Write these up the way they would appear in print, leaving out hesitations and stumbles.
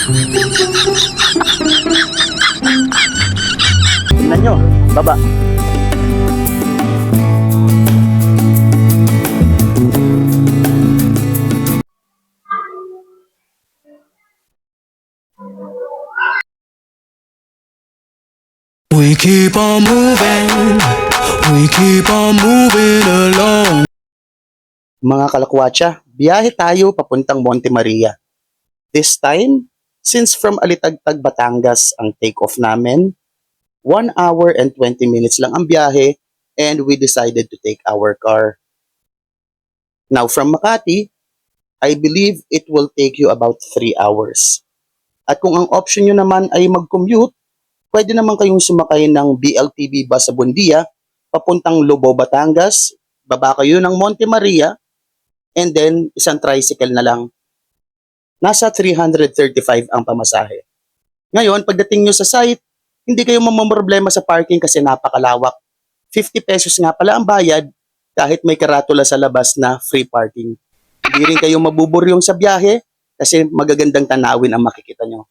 Tingnan nyo, baba. We keep on moving, we keep on moving along. Mga kalakwatsa, biyahe tayo papuntang Monte Maria. This time, since from Alitagtag, Batangas ang take-off namin, 1 hour and 20 minutes lang ang biyahe and we decided to take our car. Now from Makati, I believe it will take you about 3 hours. At kung ang option nyo naman ay mag-commute, pwede naman kayong sumakay ng BLTV bus sa Buendia, papuntang Lobo, Batangas, baba kayo ng Monte Maria, and then isang tricycle na lang. Nasa 335 ang pamasahe. Ngayon, pagdating nyo sa site, hindi kayo mamamroblema sa parking kasi napakalawak. 50 pesos nga pala ang bayad kahit may karatula sa labas na free parking. Hindi rin kayo mabuburyong sa biyahe kasi magagandang tanawin ang makikita nyo.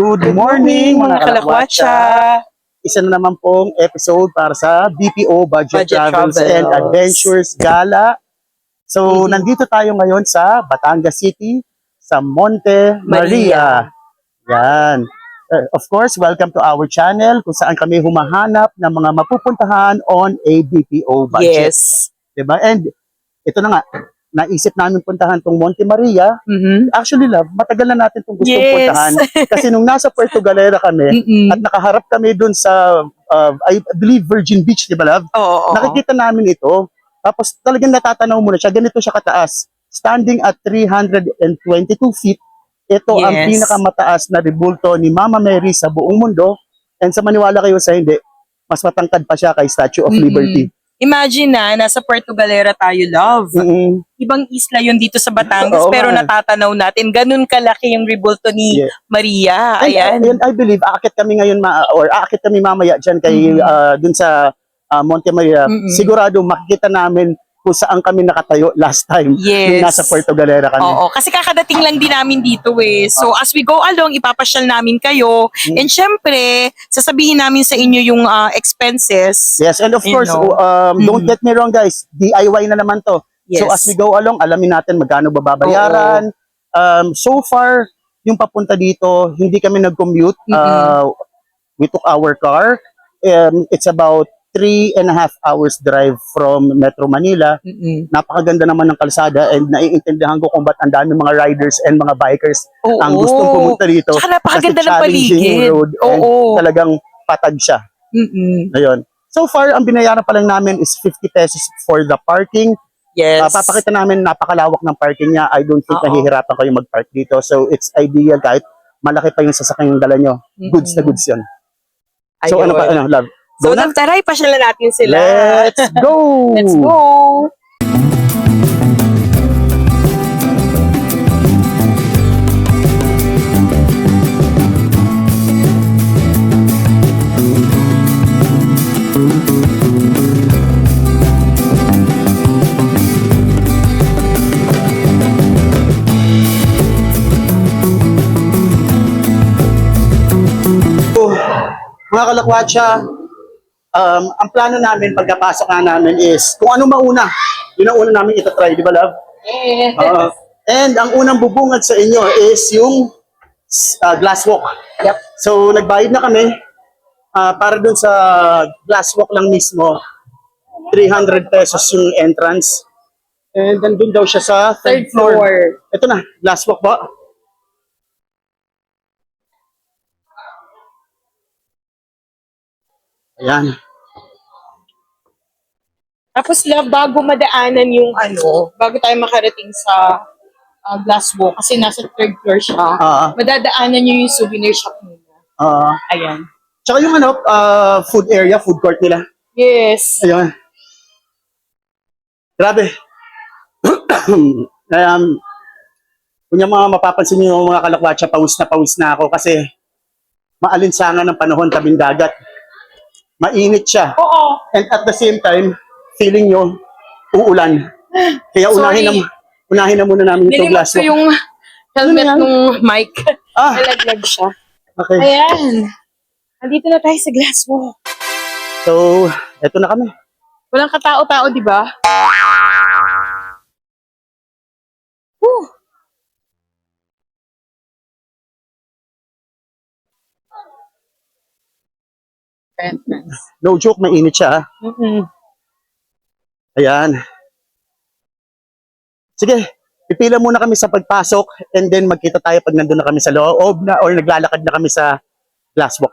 Good morning mga kalakwatsa! Isa na naman pong episode para sa BPO Budget Travels and Adventures Gala. So, nandito tayo ngayon sa Batangas City, sa Monte Maria. Yan. Of course, welcome to our channel kung saan kami humahanap ng mga mapupuntahan on a BPO budget. Yes. Diba? And ito na nga, naisip namin puntahan tong Monte Maria. Actually, love, matagal na natin itong gustong puntahan. Kasi nung nasa Puerto Galera kami, at nakaharap kami dun sa, I believe, Virgin Beach, di ba, love? Oo. Nakikita namin ito. Tapos talagang natatanaw mo na siya. Ganito siya kataas. Standing at 322 feet. Ito ang pinakamataas na rebulto ni Mama Mary sa buong mundo. And sa maniwala kayo sa hindi, mas matangkad pa siya kay Statue of Liberty. Imagine na, nasa Puerto Galera tayo, love. Ibang isla yun dito sa Batangas, pero natatanaw natin. Ganun kalaki yung rebulto ni Maria. Ayan. And I believe, aakit kami ngayon, aakit kami mamaya dyan kay, dun sa Monte Maria. Sigurado makikita namin kung saan kami nakatayo last time. Nung nasa Puerto Galera kami. Oo, kasi kakadating lang din namin dito eh. So as we go along, ipapasyal namin kayo. And syempre, sasabihin namin sa inyo yung expenses. Yes, and of course, don't get me wrong guys, DIY na naman to. So as we go along, alamin natin magkano babayaran. So far, yung papunta dito, hindi kami nag-commute. We took our car. It's about 3.5 hours drive from Metro Manila. Napakaganda naman ng kalsada and naiintindihan ko kung ba't ang dami mga riders and mga bikers ang gustong pumunta dito. Tsaka napakaganda ng Challenging paligid. road and talagang patag siya. Ayun. So far, ang binayaran pa lang namin is 50 pesos for the parking. Yes. Papakita namin napakalawak ng parking niya. I don't think nahihirapan kayo mag-park dito. So it's ideal kahit malaki pa yung sasakyan yung dala nyo. Goods na goods yun. So Ayun. ano pa, love? So, tara, ipasyalan natin sila. Let's go! Let's go! Mga kalakwatsa, ang plano namin pagkapasok na namin is kung ano mauna, yun ang una namin itatry, di ba love? And ang unang bubungad sa inyo is yung glass walk. Yep. So nagbayad na kami para dun sa glass walk lang mismo, 300 pesos yung entrance. And then dun daw siya sa third floor. Ito na, glass walk ba? Ayan. Tapos love, bago madaanan yung bago tayo makarating sa glass walk, kasi nasa third floor siya, madadaanan nyo yung souvenir shop muna. Ayan. Tsaka yung food area, food court nila. Yes. Ayun. Grabe. Kung yung mga mapapansin nyo yung mga kalakwatsa, pawis na ako kasi maalinsangan ng panahon tabing dagat. mainit siya. Oo. And at the same time, feeling nyo, uulan. Kaya Sorry. unahin na muna namin itong Nilimot glass ko walk. yung helmet Ano yan? nung mic. Ah, Nalaglag siya. okay. Ayan. Andito na tayo sa glass walk. So, eto na kami. Walang katao-tao, di ba? Whew. Entrance. No joke, mainit siya. Mm-mm. Ayan. Sige, pipila muna kami sa pagpasok and then magkita tayo pag nandun na kami sa loob na or naglalakad na kami sa glass walk.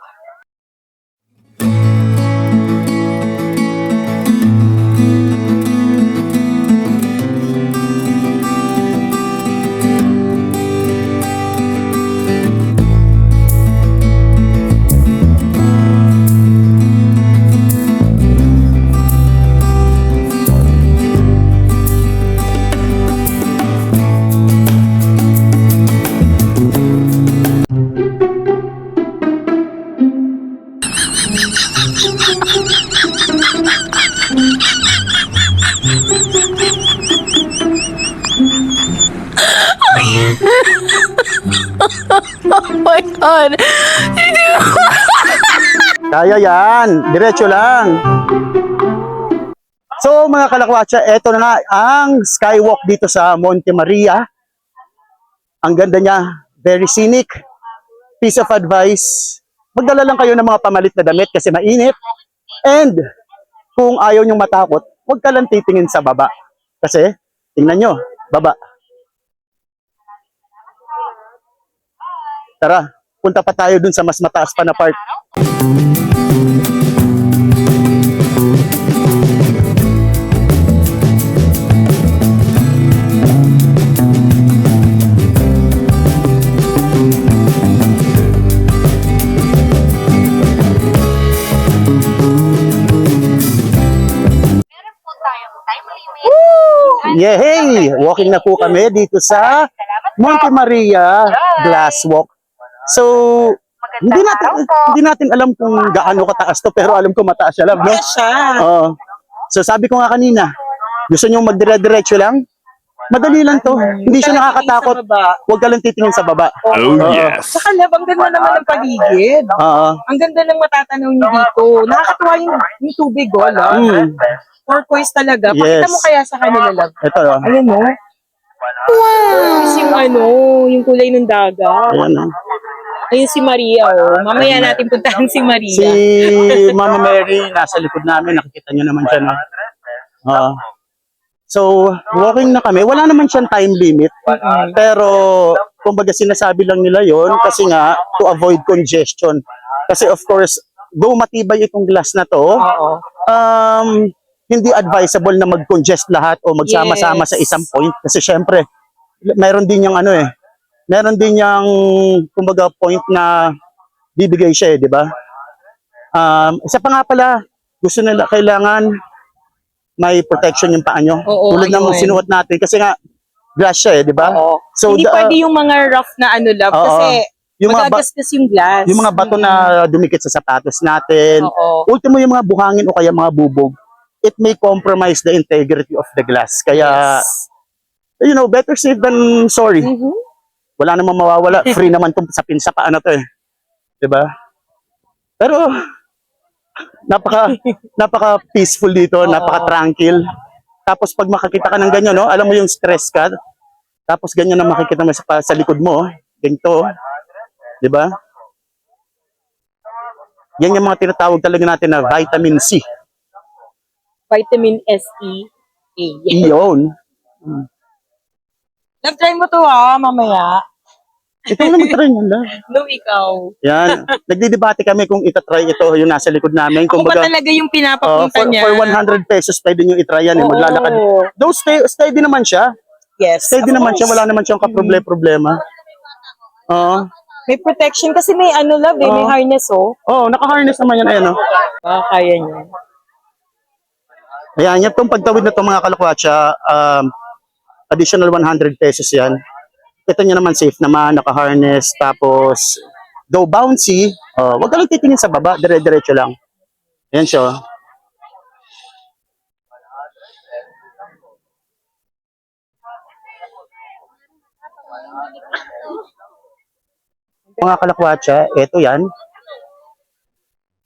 Oh my god. Kaya yan, diretso lang. So mga kalakwatsa, eto na nga ang skywalk dito sa Monte Maria. Ang ganda niya, very scenic. Piece of advice, magdala lang kayo ng mga pamalit na damit kasi mainit. And kung ayaw nyong matakot, huwag ka lang titingin sa baba. Kasi, tingnan nyo, baba. Tara, punta pa tayo dun sa mas mataas pa na part. Yehey! Walking na po kami dito sa Monte Maria Glass Walk. So, hindi natin alam kung gaano kataas to, pero alam ko mataas siya lang, no? Yes, siya. Oo. So, sabi ko nga kanina, gusto nyo magdire-diretso lang? Madali lang to. Hindi siya nakakatakot. Huwag ka lang titingin sa baba. Oh, Oo. yes. Saka love, ang ganda naman ng paligid. Oo. Ang ganda ng matatanaw niyo dito. Nakakatuwa yung tubig, oh, love. Mm. Turquoise talaga. Yes. Pakita mo kaya sa kanila, love. Ito, oh. Ayan, no? Wow! Yung yung kulay ng dagat. Ayan, oh. Ayun si Maria, oh. Mamaya natin puntahan si Maria. Si Mama Mary, nasa likod namin. Nakikita nyo naman siya, no? So, walking na kami. Wala naman siyang time limit. Pero, kumbaga sinasabi lang nila yon kasi nga, to avoid congestion. Kasi of course, though matibay itong glass na to, Oo. hindi advisable na mag-congest lahat o magsama-sama Yes. sa isang point. Kasi syempre, meron din yung meron din yung, kumbaga, point na bibigay siya di ba? Isa pa nga pala, gusto nila, kailangan may protection yung paa nyo. Oo, Tulad ng ayun. sinuot natin. Kasi nga, glass siya di ba? Oo. So, Hindi pwede yung mga rough na love. Oo. Kasi yung mga, magagasgas yung glass. yung mga bato na dumikit sa sapatos natin, Oo. ultimo yung mga buhangin o kaya mga bubog, it may compromise the integrity of the glass. Kaya, Yes. Better safe than sorry. Mhm. Wala namang mawawala. Free naman itong sa pinsa pa to eh. Diba? Pero, napaka peaceful dito, napaka tranquil. Tapos pag makakita ka ng ganyan, no, alam mo yung stress ka. Tapos ganyan na makikita mo sa likod mo, ganito. 'Di ba? Yan yung mga tinatawag talaga natin na vitamin C. Vitamin S-E-A. Iyon. Nag-try mo to mamaya. Ito naman try nyo lang. No, ikaw. Yan. Nagdidebate kami kung itatry ito yung nasa likod namin. Kung ba Kumbaga, talaga yung pinapapunta niya? for 100 pesos pwede nyo itry yan. Oo. Maglalakad. Though steady naman siya. Yes. Steady of naman siya. course. Wala naman siyang problema. Oo. May protection kasi may love may Oo. harness, oh. Oo, naka-harness naman yan. Ayan, oh. Kaya niya. Ayan, yan itong pagtawid na itong mga kalakwatsa, additional 100 pesos yan. Ito nyo naman safe naman, naka-harness, tapos though bouncy, wag ka lang titingin sa baba, dire-diretso lang. Yan siya. Oh. Mga kalakwatsa, ito yan.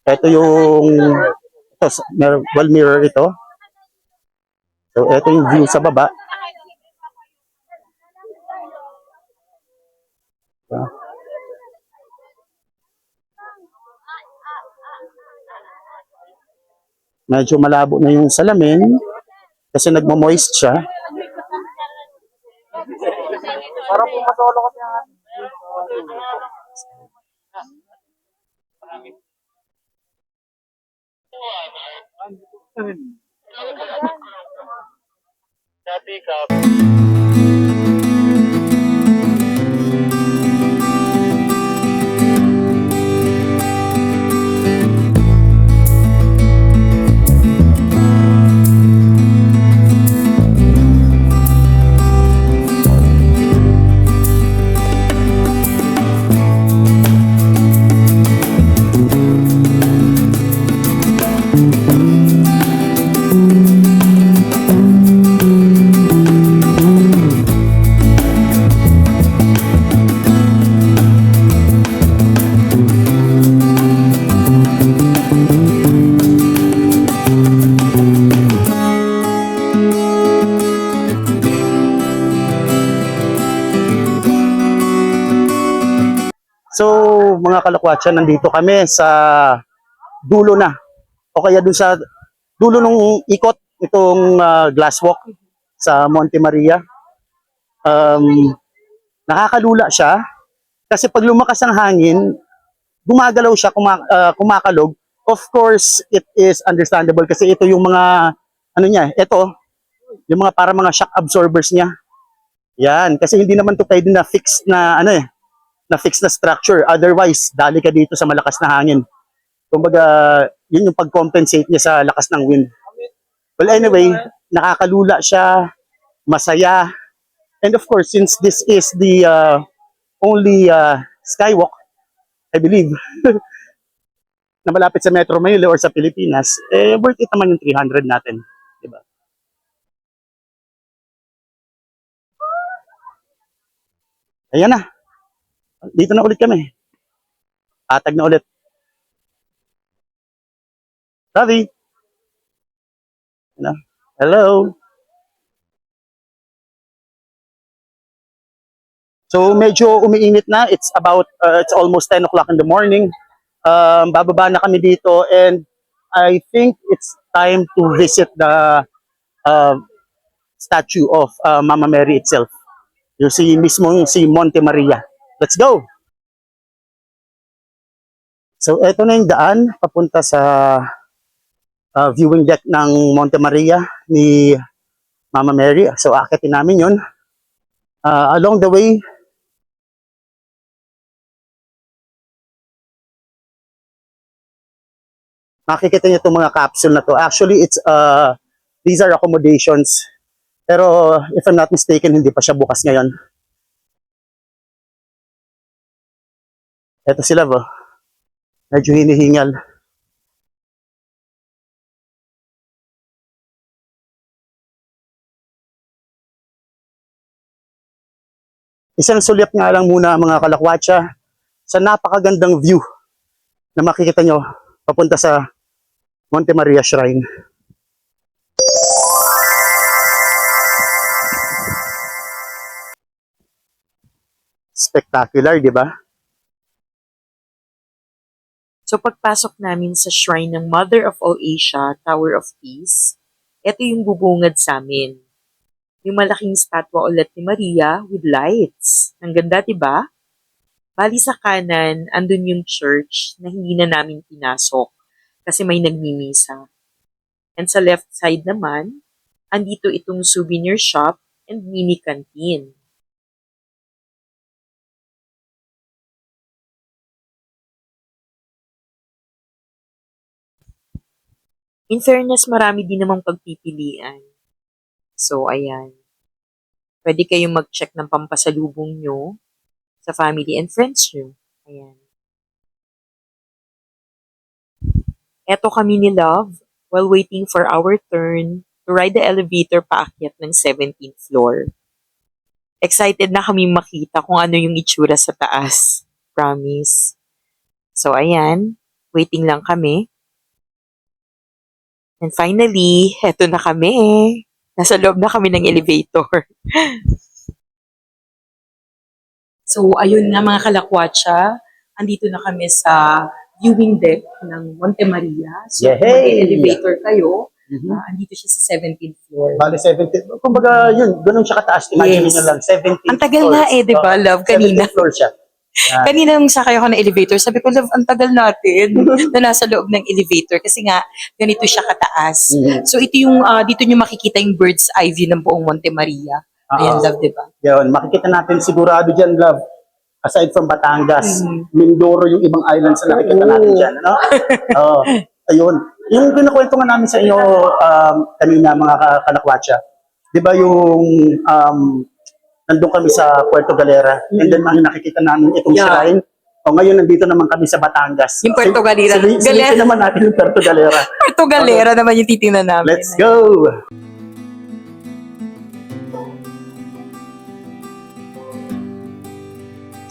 Ito yung ito, wall mirror ito. So, ito yung view sa baba. Medyo malabo na yung salamin kasi nagmo-moist siya. Para po matulog ko siya. So, mga kalakwatsa, nandito kami sa dulo na. O kaya dun sa dulo nung ikot itong glass walk sa Monte Maria. Nakakalula siya kasi pag lumakas ang hangin, gumagalaw siya, kumakalog. Of course, it is understandable kasi ito yung mga ano niya, ito yung mga para mga shock absorbers niya. Yan, kasi hindi naman to pwede na fix na ano na fix na structure. Otherwise, dali ka dito sa malakas na hangin. Kumbaga, yun yung pag-compensate niya sa lakas ng wind. Well, anyway, nakakalula siya, masaya. And of course, since this is the only skywalk, I believe, na malapit sa Metro Manila or sa Pilipinas, eh, worth it naman yung 300 natin. Diba? Ayan na. Dito na ulit kami. Atag na ulit. Ravi. Hello. So medyo umiinit na. It's almost 10 o'clock in the morning. Bababa na kami dito and I think it's time to visit the uh, statue of Mama Mary itself. Yung si Monte Maria. Let's go! So ito na yung daan papunta sa viewing deck ng Monte Maria ni Mama Mary. So akitin namin yun. Along the way, makikita niyo itong mga capsule na to. Actually, these are accommodations. Pero if I'm not mistaken, hindi pa siya bukas ngayon. Ito sila ba? Medyo hinihingal. Isang sulyap nga lang muna mga kalakwatsa sa napakagandang view na makikita nyo papunta sa Monte Maria Shrine. Spectacular, di ba? So pagpasok namin sa shrine ng Mother of All Asia, Tower of Peace, ito yung bubungad sa amin. Yung malaking statwa ulit ni Maria with lights. Ang ganda, diba? Bali sa kanan, andun yung church na hindi na namin pinasok kasi may nagmimisa. And sa left side naman, andito itong souvenir shop and mini canteen. In fairness, marami din namang pagpipilian. So, ayan. Pwede kayong mag-check ng pampasalubong nyo sa family and friends nyo. Ayan. Eto kami ni Love while waiting for our turn to ride the elevator paakyat ng 17th floor. Excited na kami makita kung ano yung itsura sa taas. Promise. So ayan, waiting lang kami. And finally, eto na kami. Nasa loob na kami ng elevator. So ayun na mga kalakwatsa, andito na kami sa viewing deck ng Monte Maria. So kung Yehey! mag-elevator kayo, Mhm. andito siya sa 17th floor. Bali 17. Kumbaga yun, ganun siya kataas. Imagine Yes. nyo lang, 17 Ang tagal na di ba, Love, kanina? 17th floor siya. Yan. Kanina nung sakay ako ng elevator, sabi ko, Love, ang tagal natin na nasa loob ng elevator kasi nga, ganito siya kataas. Mhm. So ito yung, dito nyo makikita yung bird's eye view ng buong Monte Maria. Ayan, Oo. Love, di ba? Yun, makikita natin sigurado dyan, Love. Aside from Batangas, Mhm. Mindoro yung ibang islands na nakikita natin dyan. Ano? Oo. Ayun. Yung kinukwento nga namin sa inyo kanina, mga kalakwatsa, di ba yung nandun kami sa Puerto Galera, and then nakikita namin itong Yeah. shrine. O ngayon, nandito naman kami sa Batangas. Yung Puerto Galera. Silipin naman natin yung Puerto Galera. Puerto Galera naman yung titingnan namin. Let's go!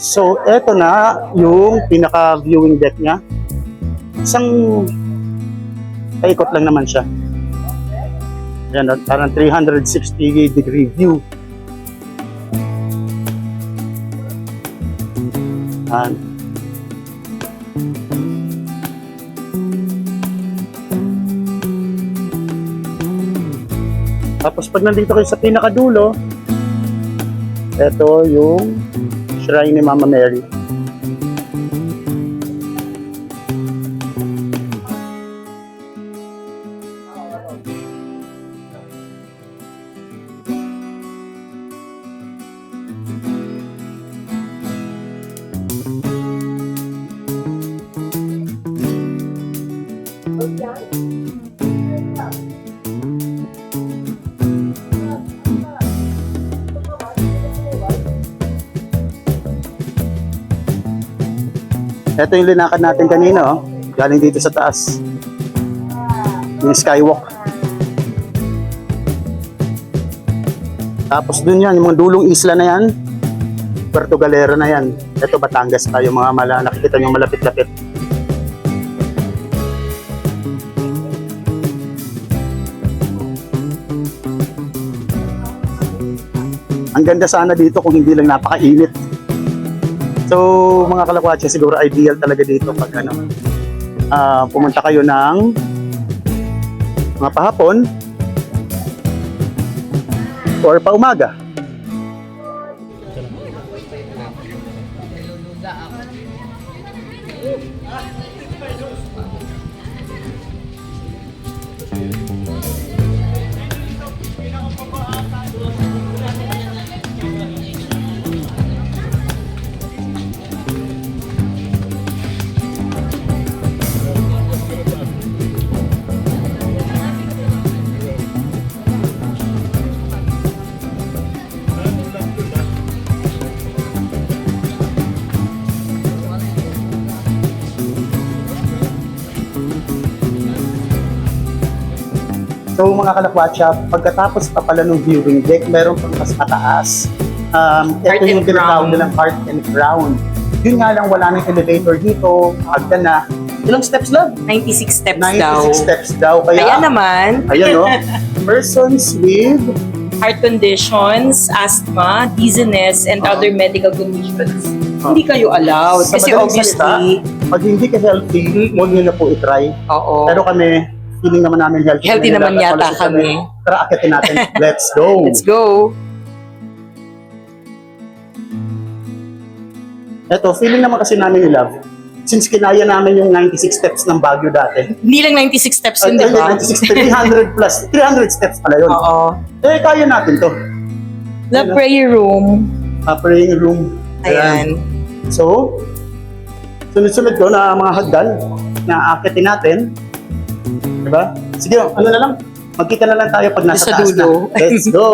So, eto na yung pinaka-viewing deck niya. Isang paikot lang naman siya. Yan, parang 360-degree view. Yan. Tapos pag nandito kayo sa pinakadulo, ito yung shrine ni Mama Mary. Ito yung linakad natin kanina, oh. Galing dito sa taas. Yung skywalk. Tapos dun yan, yung mga dulong isla na yan, Puerto Galera na yan. Ito Batangas tayo, mga nakikita nyo malapit-lapit. Ang ganda sana dito kung hindi lang napakainit. So, mga kalakwatsa, siguro ideal talaga dito pag pumunta kayo ng mga pahapon or paumaga. So mga kalakwatsa, pagkatapos pa pala ng viewing deck, meron pang mas mataas. Heart Ito yung and tinatawag Crown. nilang Heart and Crown. Yun nga lang, wala ng elevator dito. Hagdan na. Ilang steps lang? 96 steps 96 daw. steps daw. Kaya, Kaya naman, ayan o. Persons with heart conditions, asthma, dizziness, and other medical conditions, hindi kayo allowed. Sa Kasi madaling obviously, pag hindi ka healthy, huwag nyo na po itry. oo. Pero kami, feeling naman namin healthy. Healthy naman At yata malusog kami. Tara, akitin natin. Let's go. Let's go. Eto, feeling naman kasi namin ni Love. Since kinaya namin yung 96 steps ng Baguio dati. Hindi lang 96 steps yun, Ay, di ba? 96, 300 plus. 300 steps pala yun. Oo. Eh, kaya natin to. The prayer room. Praying room. Ayan. So, sunod-sunod ko na mga hagdan na akitin natin. Diba? Sige, ano na lang. Magkita na lang tayo pag nasa Sa taas dulo. na. Let's go!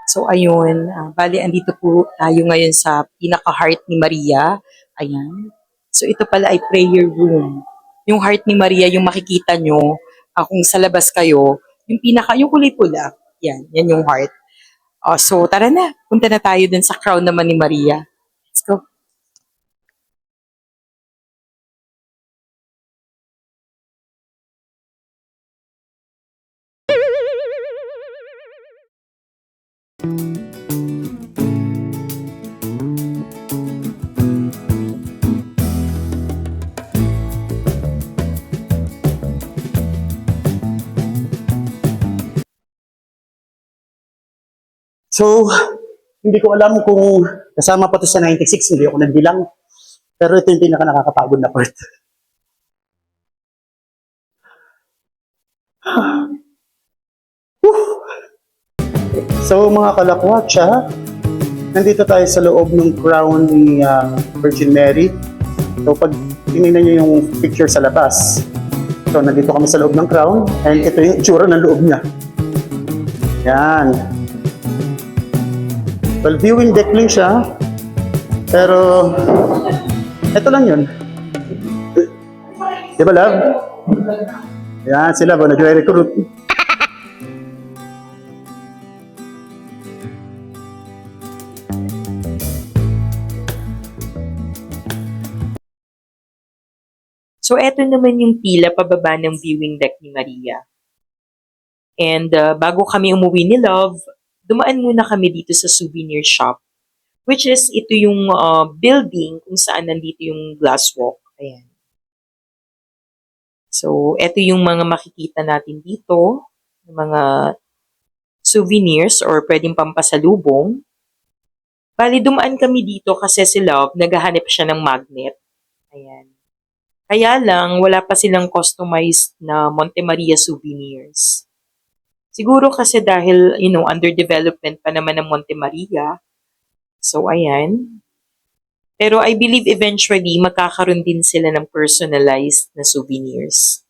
So ayun, bali andito po tayo ngayon sa pinaka-heart ni Maria. Ayan. So ito pala ay prayer room. yung heart ni Maria, yung makikita nyo, kung sa labas kayo, yung kulay pula. Yan yung heart. So, tara na. Punta na tayo dun sa crown naman ni Maria. Let's go. So, hindi ko alam kung kasama pa to sa 96, hindi ako nagbilang. Pero ito yung pinaka nakakapagod na part. So mga kalakwatsa, nandito tayo sa loob ng crown ni Virgin Mary. So pag tinignan nyo yung picture sa labas, so nandito kami sa loob ng crown, and ito yung itsura ng loob niya. Yan. Well, viewing deck lang siya, pero ito lang yun. Di ba, love? Yan, sila ba nagre-recruit? So, eto naman yung pila pababa ng viewing deck ni Maria. And bago kami umuwi ni Love, dumaan muna kami dito sa souvenir shop. Which is, ito yung building kung saan nandito yung glass walk. Ayan. So, eto yung mga makikita natin dito. Mga souvenirs or pwedeng pampasalubong. Bali, dumaan kami dito kasi si Love, naghahanap siya ng magnet. Ayan. Kaya lang, wala pa silang customized na Monte Maria souvenirs. Siguro kasi dahil, under development pa naman ng Monte Maria. So, ayan. Pero I believe eventually, magkakaroon din sila ng personalized na souvenirs.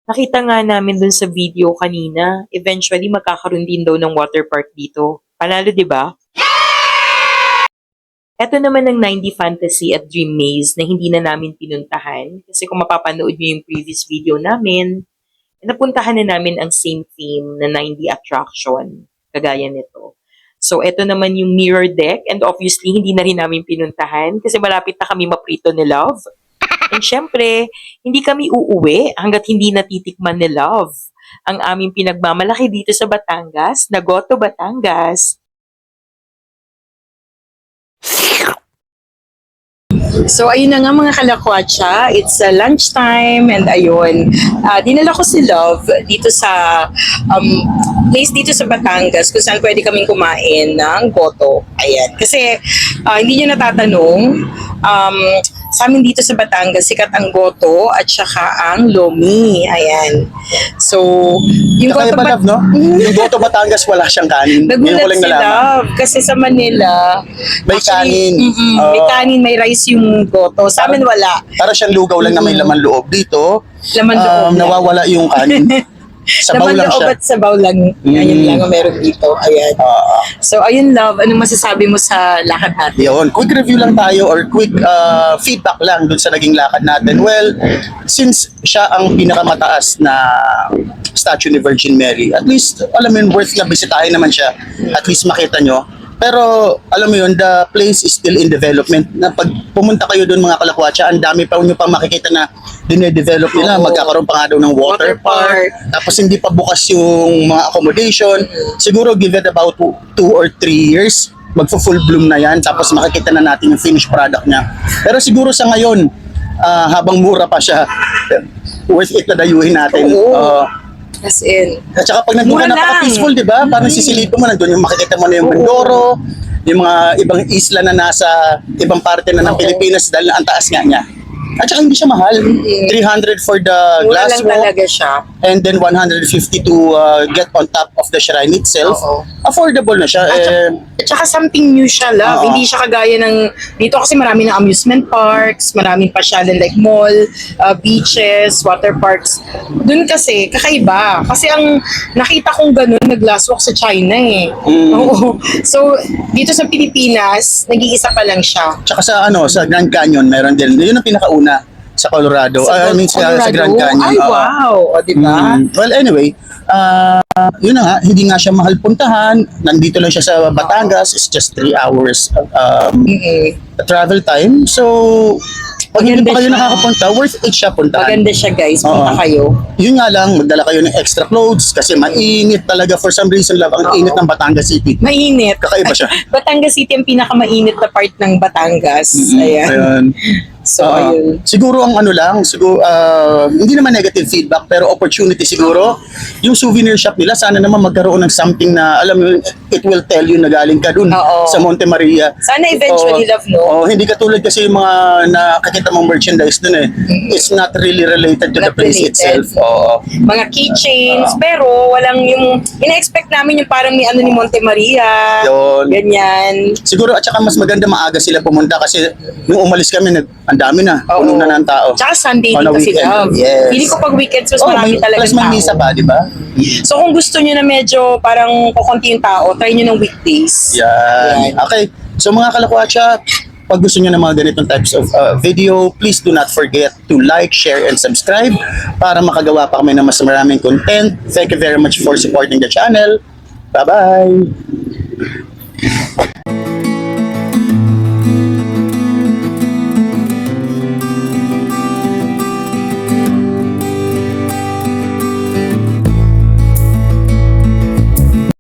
Nakita nga namin dun sa video kanina, eventually magkakaroon din daw ng water park dito. Panalo, di ba? Ito naman ang 90 Fantasy at Dream Maze na hindi na namin pinuntahan. Kasi kung mapapanood nyo yung previous video namin, napuntahan na namin ang same theme na 90 attraction, kagaya nito. So, ito naman yung mirror deck and obviously, hindi na rin namin pinuntahan kasi malapit na kami maprito ni Love. And syempre, hindi kami uuwi hanggat hindi natitikman ni Love ang aming pinagmamalaki dito sa Batangas, Nagoto, Batangas. So, ayun na nga mga kalakwatsa. It's lunchtime and ayun. Dinala ko si Love dito sa place dito sa Batangas kung saan pwede kaming kumain ng goto. Ayan. Kasi hindi nyo natatanong, sa amin dito sa Batangas, sikat ang goto at saka ang lomi. Ayan. So, yung Kakaiba, goto love, no? Yung goto Batangas, wala siyang kanin. Ngayon ko nagulat lang si nalaman. Love kasi sa Manila May kanin. may kanin, may rice yung goto. Sa amin wala. Para siyang lugaw lang na may laman loob. Dito, Laman loob lang. nawawala yung kanin. Sabaw Laman lang loob siya. at sabaw lang. Ayun lang ang meron dito. Ayan. So, ayun Love, anong masasabi mo sa lakad natin? Yun, quick review lang tayo or quick feedback lang dun sa naging lakad natin. Well, since siya ang pinakamataas na statue ni Virgin Mary, at least, alam mo yun, worth na bisitahin naman siya. At least makita nyo. Pero, alam mo yun, the place is still in development. Na pag pumunta kayo dun mga kalakwatsa, ang dami pa nyo pang makikita na dine-develop nila. Oo. Magkakaroon pa nga daw ng water Water park. park. Tapos hindi pa bukas yung mga accommodation. Siguro give it about 2 or 3 years, magpo-full bloom na yan. Tapos makikita na natin yung finished product niya. Pero siguro sa ngayon, habang mura pa siya, worth it na dayuhin natin. Oo. As in. At saka pag nandun ka, Mura lang. napaka-peaceful, di ba? Parang sisilipin mo, nandun yung makikita mo na yung Mindoro, yung mga ibang isla na nasa ibang parte na ng Oo. Pilipinas dahil ang taas nga niya. At saka hindi siya mahal. 300 for the Mura glass lang walk. talaga siya. And then 150 to get on top of the shrine itself. Oo. Affordable na siya. At saka something new siya, Love. Oo. Hindi siya kagaya ng... Dito kasi marami ng amusement parks, maraming pasyalan like mall, beaches, water parks. Doon kasi, kakaiba. Kasi ang nakita kong ganun, nag-glass walk sa China eh. Oo. So, dito sa Pilipinas, nag-iisa pa lang siya. Tsaka sa sa Grand Canyon meron din. Yun ang pinakauna. sa Colorado. I mean, sa Grand Canyon. Ay, Oo. wow. O, diba? Well, anyway, yun na nga, hindi nga siya mahal puntahan. Nandito lang siya sa Batangas. It's just 3 hours travel time. So, pag hindi Maganda pa kayo siya. nakakapunta, worth it siya puntahan. Maganda siya, guys. Punta Oo. kayo. Yun nga lang, magdala kayo ng extra clothes kasi mainit talaga. For some reason lang, ang Oo. init ng Batangas City. Mainit. Kakaiba siya. Batangas City ang pinakamainit na part ng Batangas. Ayan. Ayan. So, Oo. ayun. Siguro ang ano lang, siguro, hindi naman negative feedback, pero opportunity siguro. Yung souvenir shop nila, sana naman magkaroon ng something na, alam mo, it will tell you na galing ka dun Oo. sa Monte Maria. Sana eventually, love, no? Oh, hindi katulad kasi yung mga nakakita mong merchandise dun eh. It's not really related to the Not place related. itself. Oo. Mga keychains, pero walang yung, ina-expect namin yung parang may ano ni Monte Maria. Yun. Ganyan. Siguro at saka mas maganda maaga sila pumunta kasi nung umalis kami, ang dami na, puno na ng tao. Tsaka Sunday On din a kasi, weekend. love. Yes. Feeling ko pag weekends, mas Oh, marami talaga plus may misa pa, di ba? So kung gusto nyo na medyo parang kukunti yung tao, try nyo ng weekdays. Yan. Okay. So mga kalakwatsa, pag gusto nyo ng mga ganitong types of video, please do not forget to like, share, and subscribe para makagawa pa kami ng mas maraming content. Thank you very much for supporting the channel. Bye-bye!